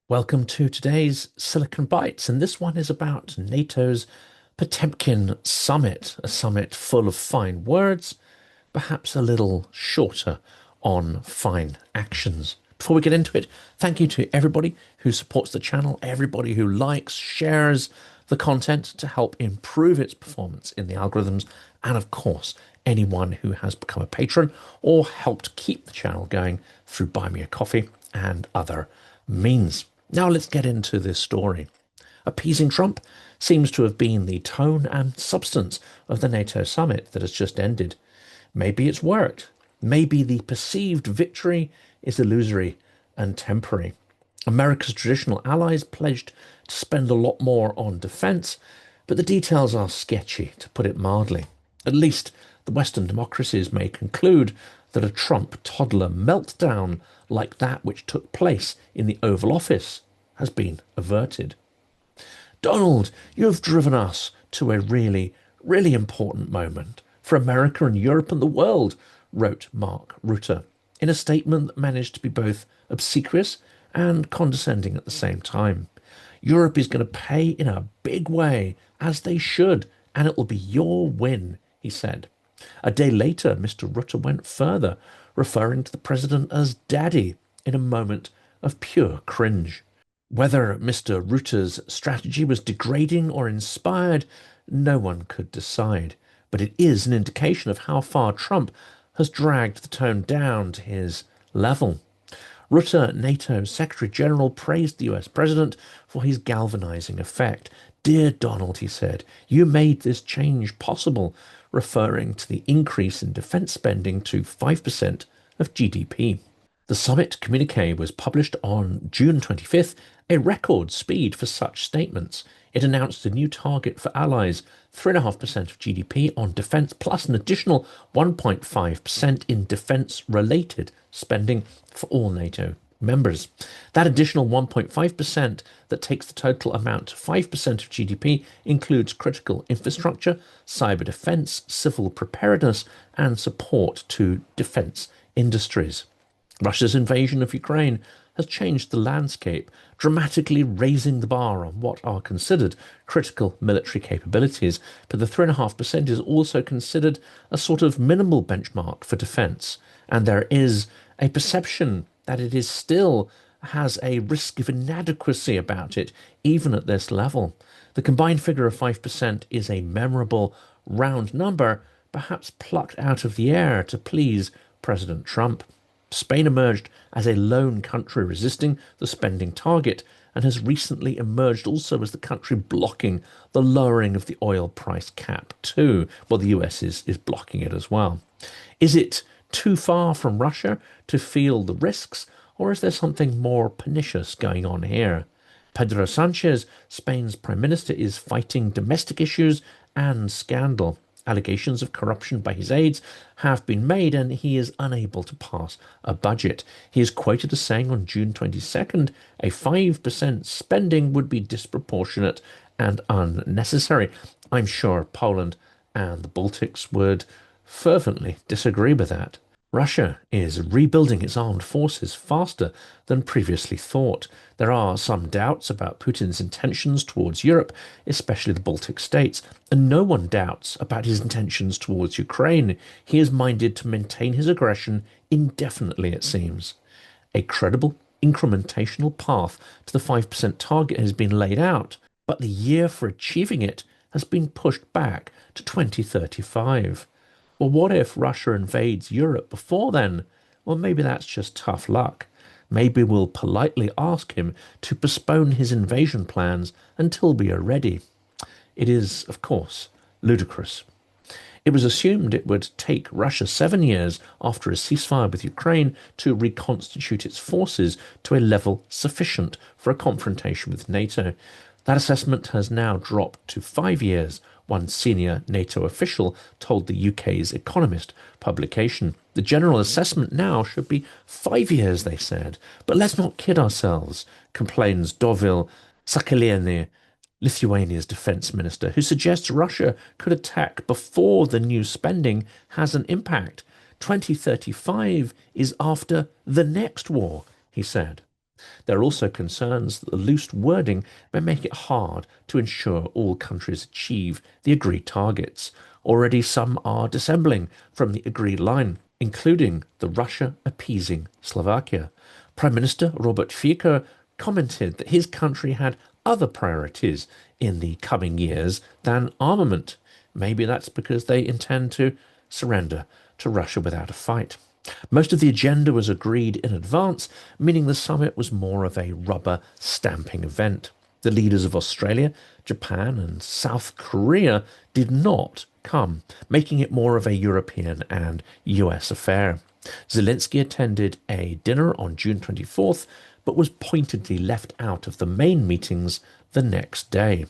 Welcome to today's Silicon Bites, and this one is about NATO's Potemkin Summit, a summit full of fine words, perhaps a little shorter on fine actions. Before we get into it, thank you to everybody who supports the channel, everybody who likes, shares the content to help improve its performance in the algorithms, and of course, anyone who has become a patron or helped keep the channel going through Buy Me a Coffee and other means. Now let's get into this story. Appeasing Trump seems to have been the tone and substance of the NATO summit that has just ended. Maybe it's worked. Maybe the perceived victory is illusory and temporary. America's traditional allies pledged to spend a lot more on defense, but the details are sketchy, to put it mildly. At least the Western democracies may conclude that a Trump toddler meltdown like that which took place in the Oval Office has been averted. Donald, you have driven us to a really, really important moment for America and Europe and the world, wrote Mark Rutte, in a statement that managed to be both obsequious and condescending at the same time. Europe is going to pay in a big way, as they should, and it will be your win, he said. A day later, Mr Rutte went further, referring to the president as daddy in a moment of pure cringe. Whether Mr Rutte's strategy was degrading or inspired, no one could decide, but it is an indication of how far Trump has dragged the tone down to his level. Rutte, NATO Secretary General, praised the US President for his galvanizing effect. Dear Donald, he said, you made this change possible, referring to the increase in defense spending to 5% of GDP. The summit communique was published on June 25th, a record speed for such statements. It announced a new target for allies, 3.5% of GDP on defense, plus an additional 1.5% in defense-related spending for all NATO members. That additional 1.5% that takes the total amount to 5% of GDP includes critical infrastructure, cyber defense, civil preparedness, and support to defense industries. Russia's invasion of Ukraine has changed the landscape, dramatically raising the bar on what are considered critical military capabilities, but the 3.5% is also considered a sort of minimal benchmark for defence, and there is a perception that it is still has a risk of inadequacy about it, even at this level. The combined figure of 5% is a memorable round number, perhaps plucked out of the air to please President Trump. Spain emerged as a lone country resisting the spending target and has recently emerged also as the country blocking the lowering of the oil price cap too. Well, the US is blocking it as well. Is it too far from Russia to feel the risks, or is there something more pernicious going on here? Pedro Sanchez, Spain's prime minister, is fighting domestic issues and scandal. Allegations of corruption by his aides have been made, and he is unable to pass a budget. He is quoted as saying on June 22nd, a 5% spending would be disproportionate and unnecessary. I'm sure Poland and the Baltics would fervently disagree with that. Russia is rebuilding its armed forces faster than previously thought. There are some doubts about Putin's intentions towards Europe, especially the Baltic states, and no one doubts about his intentions towards Ukraine. He is minded to maintain his aggression indefinitely, it seems. A credible incrementational path to the 5% target has been laid out, but the year for achieving it has been pushed back to 2035. Well, what if Russia invades Europe before then? Well, maybe that's just tough luck. Maybe we'll politely ask him to postpone his invasion plans until we are ready. It is, of course, ludicrous. It was assumed it would take Russia 7 years after a ceasefire with Ukraine to reconstitute its forces to a level sufficient for a confrontation with NATO. That assessment has now dropped to 5 years, one senior NATO official told the UK's Economist publication. The general assessment now should be 5 years, they said. But let's not kid ourselves, complains Dovile Sakaliene, Lithuania's defense minister, who suggests Russia could attack before the new spending has an impact. 2035 is after the next war, he said. There are also concerns that the loose wording may make it hard to ensure all countries achieve the agreed targets. Already some are dissembling from the agreed line, including the Russia appeasing Slovakia. Prime Minister Robert Fico commented that his country had other priorities in the coming years than armament. Maybe that's because they intend to surrender to Russia without a fight. Most of the agenda was agreed in advance, meaning the summit was more of a rubber stamping event. The leaders of Australia, Japan, and South Korea did not come, making it more of a European and US affair. Zelensky attended a dinner on June 24th, but was pointedly left out of the main meetings the next day.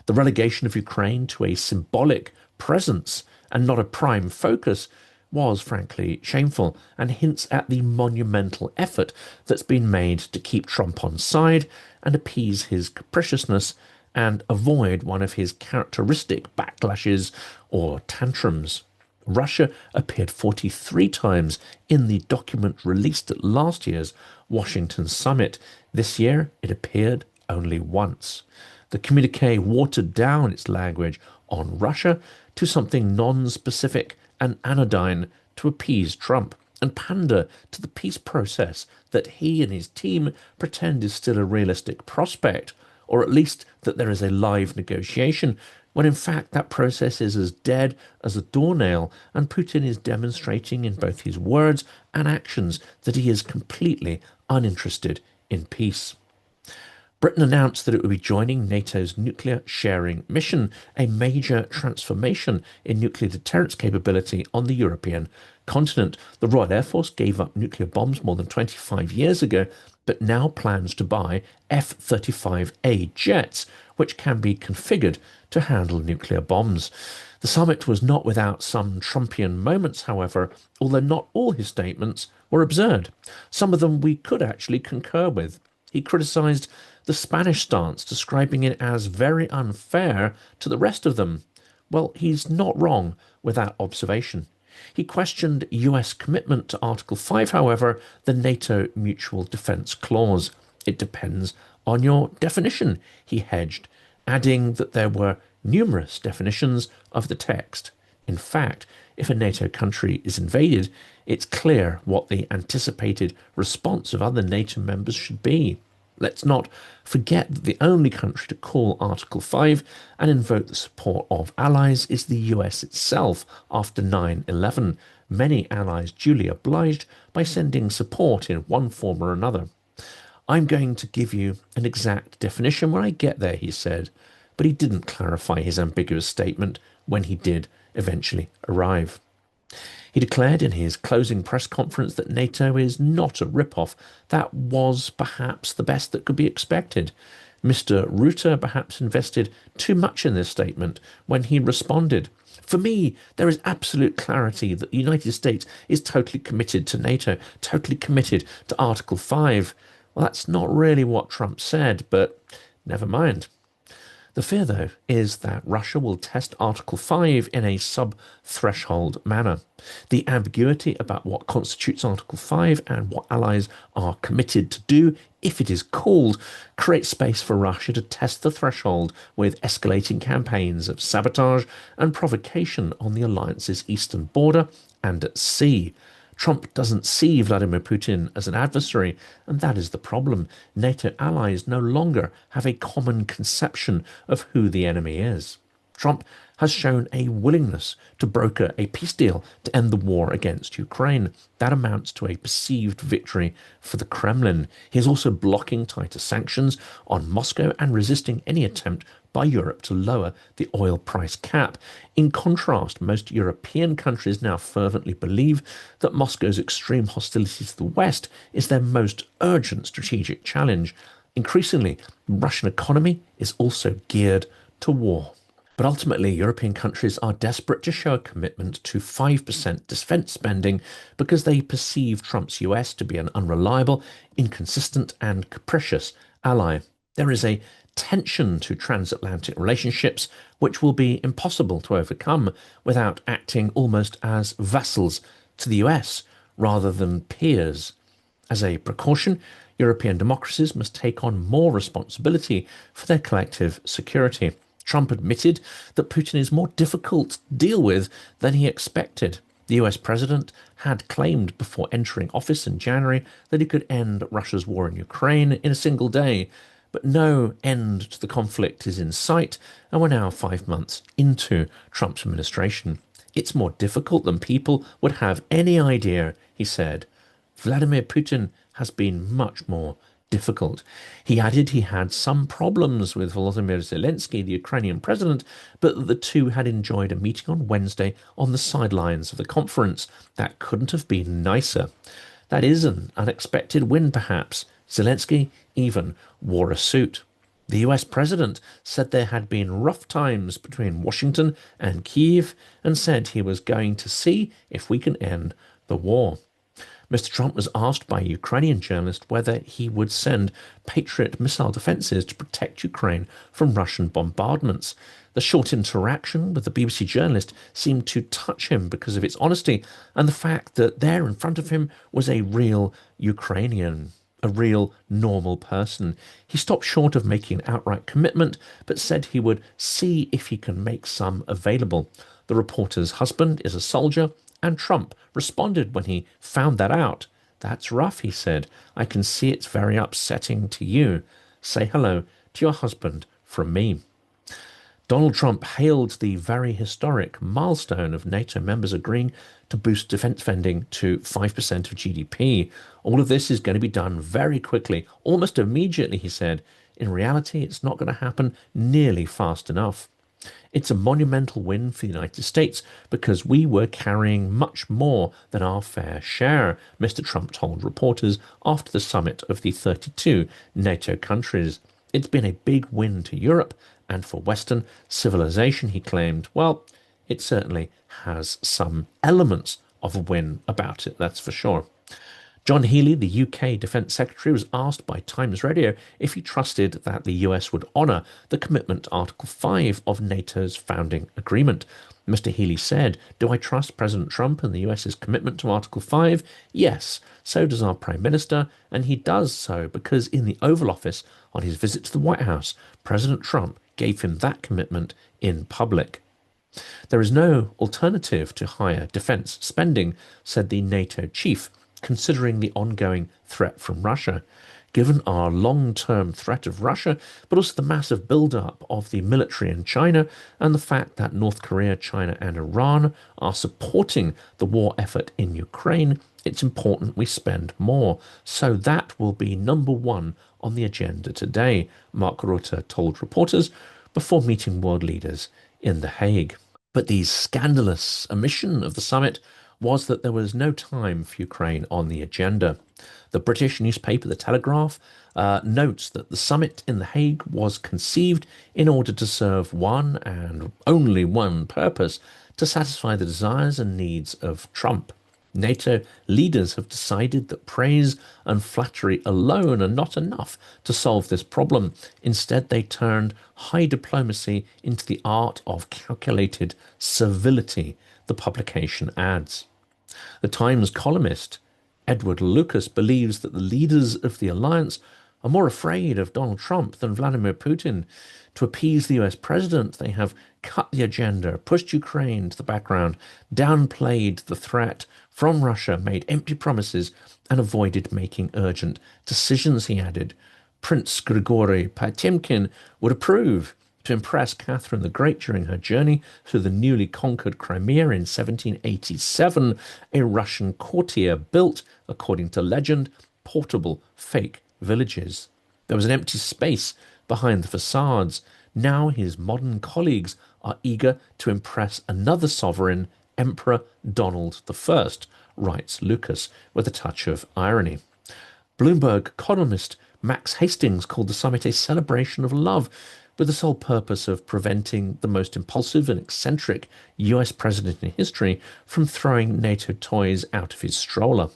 The relegation of Ukraine to a symbolic presence and not a prime focus was frankly shameful and hints at the monumental effort that's been made to keep Trump on side and appease his capriciousness and avoid one of his characteristic backlashes or tantrums. Russia appeared 43 times in the document released at last year's Washington summit. This year, it appeared only once. The communiqué watered down its language on Russia to something non-specific and anodyne to appease Trump and pander to the peace process that he and his team pretend is still a realistic prospect, or at least that there is a live negotiation, when in fact that process is as dead as a doornail, and Putin is demonstrating in both his words and actions that he is completely uninterested in peace. Britain announced that it would be joining NATO's nuclear sharing mission, a major transformation in nuclear deterrence capability on the European continent. The Royal Air Force gave up nuclear bombs more than 25 years ago, but now plans to buy F-35A jets, which can be configured to handle nuclear bombs. The summit was not without some Trumpian moments, however, although not all his statements were absurd. Some of them we could actually concur with. He criticised the Spanish stance, describing it as very unfair to the rest of them. Well, he's not wrong with that observation. He questioned US commitment to Article 5, however, the NATO Mutual Defence Clause. It depends on your definition, he hedged, adding that there were numerous definitions of the text. In fact, if a NATO country is invaded, it's clear what the anticipated response of other NATO members should be. Let's not forget that the only country to call Article 5 and invoke the support of allies is the US itself after 9/11. Many allies duly obliged by sending support in one form or another. I'm going to give you an exact definition when I get there, he said, but he didn't clarify his ambiguous statement when he did eventually arrive. He declared in his closing press conference that NATO is not a rip-off. That was perhaps the best that could be expected. Mr Rutte perhaps invested too much in this statement when he responded. For me, there is absolute clarity that the United States is totally committed to NATO, totally committed to Article 5. Well, that's not really what Trump said, but never mind. The fear, though, is that Russia will test Article 5 in a sub-threshold manner. The ambiguity about what constitutes Article 5 and what allies are committed to do, if it is called, creates space for Russia to test the threshold with escalating campaigns of sabotage and provocation on the alliance's eastern border and at sea. Trump doesn't see Vladimir Putin as an adversary, and that is the problem. NATO allies no longer have a common conception of who the enemy is. Trump has shown a willingness to broker a peace deal to end the war against Ukraine. That amounts to a perceived victory for the Kremlin. He is also blocking tighter sanctions on Moscow and resisting any attempt by Europe to lower the oil price cap. In contrast, most European countries now fervently believe that Moscow's extreme hostility to the West is their most urgent strategic challenge. Increasingly, the Russian economy is also geared to war. But ultimately, European countries are desperate to show a commitment to 5% defence spending because they perceive Trump's US to be an unreliable, inconsistent and capricious ally. There is a tension to transatlantic relationships which will be impossible to overcome without acting almost as vassals to the US rather than peers. As a precaution, European democracies must take on more responsibility for their collective security. Trump admitted that Putin is more difficult to deal with than he expected. The US president had claimed before entering office in January that he could end Russia's war in Ukraine in a single day, but no end to the conflict is in sight, and we're now 5 months into Trump's administration. It's more difficult than people would have any idea, he said. Vladimir Putin has been much more difficult. He added he had some problems with Volodymyr Zelensky, the Ukrainian president, but that the two had enjoyed a meeting on Wednesday on the sidelines of the conference. That couldn't have been nicer. That is an unexpected win, perhaps. Zelensky even wore a suit. The US president said there had been rough times between Washington and Kyiv and said he was going to see if we can end the war. Mr. Trump was asked by a Ukrainian journalist whether he would send Patriot missile defences to protect Ukraine from Russian bombardments. The short interaction with the BBC journalist seemed to touch him because of its honesty and the fact that there in front of him was a real Ukrainian, a real normal person. He stopped short of making an outright commitment, but said he would see if he can make some available. The reporter's husband is a soldier, and Trump responded when he found that out. That's rough, he said. I can see it's very upsetting to you. Say hello to your husband from me. Donald Trump hailed the very historic milestone of NATO members agreeing to boost defense spending to 5% of GDP. All of this is going to be done very quickly, almost immediately, he said. In reality, it's not going to happen nearly fast enough. It's a monumental win for the United States because we were carrying much more than our fair share, Mr. Trump told reporters after the summit of the 32 NATO countries. It's been a big win to Europe and for Western civilization, he claimed. Well, it certainly has some elements of a win about it, that's for sure. John Healey, the UK Defence Secretary, was asked by Times Radio if he trusted that the US would honour the commitment to Article 5 of NATO's founding agreement. Mr. Healey said, "Do I trust President Trump and the US's commitment to Article 5? Yes, so does our Prime Minister, and he does so because in the Oval Office, on his visit to the White House, President Trump gave him that commitment in public." There is no alternative to higher defence spending, said the NATO chief, considering the ongoing threat from Russia. Given our long-term threat of Russia, but also the massive build-up of the military in China and the fact that North Korea, China and Iran are supporting the war effort in Ukraine, it's important we spend more. So that will be number one on the agenda today, Mark Rutte told reporters before meeting world leaders in The Hague. But the scandalous omission of the summit was that there was no time for Ukraine on the agenda. The British newspaper The Telegraph notes that the summit in The Hague was conceived in order to serve one and only one purpose, to satisfy the desires and needs of Trump. NATO leaders have decided that praise and flattery alone are not enough to solve this problem. Instead, they turned high diplomacy into the art of calculated servility, the publication adds. The Times columnist Edward Lucas believes that the leaders of the alliance are more afraid of Donald Trump than Vladimir Putin. To appease the US president, they have cut the agenda, pushed Ukraine to the background, downplayed the threat from Russia, made empty promises, and avoided making urgent decisions, he added. Prince Grigory Potemkin would approve. To impress Catherine the Great during her journey through the newly conquered Crimea in 1787, a Russian courtier built, according to legend, portable fake villages. There was an empty space behind the facades. Now his modern colleagues are eager to impress another sovereign, Emperor Donald I, writes Lucas with a touch of irony. Bloomberg columnist Max Hastings called the summit a celebration of love, with the sole purpose of preventing the most impulsive and eccentric US president in history from throwing NATO toys out of his stroller.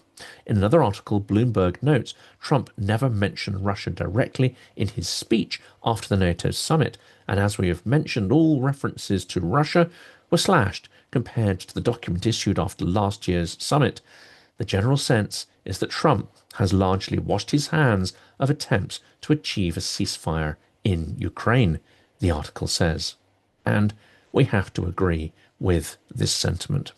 In another article, Bloomberg notes Trump never mentioned Russia directly in his speech after the NATO summit, and as we have mentioned, all references to Russia were slashed compared to the document issued after last year's summit. The general sense is that Trump has largely washed his hands of attempts to achieve a ceasefire in Ukraine, the article says. And we have to agree with this sentiment.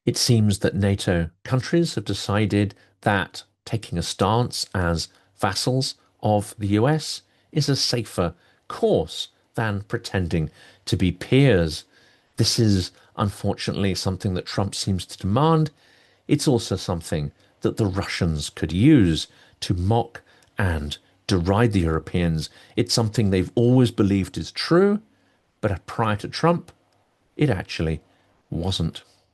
It seems that NATO countries have decided that taking a stance as vassals of the US is a safer course than pretending to be peers. This is unfortunately something that Trump seems to demand. It's also something that the Russians could use to mock and deride the Europeans. It's something they've always believed is true, but prior to Trump, it actually wasn't.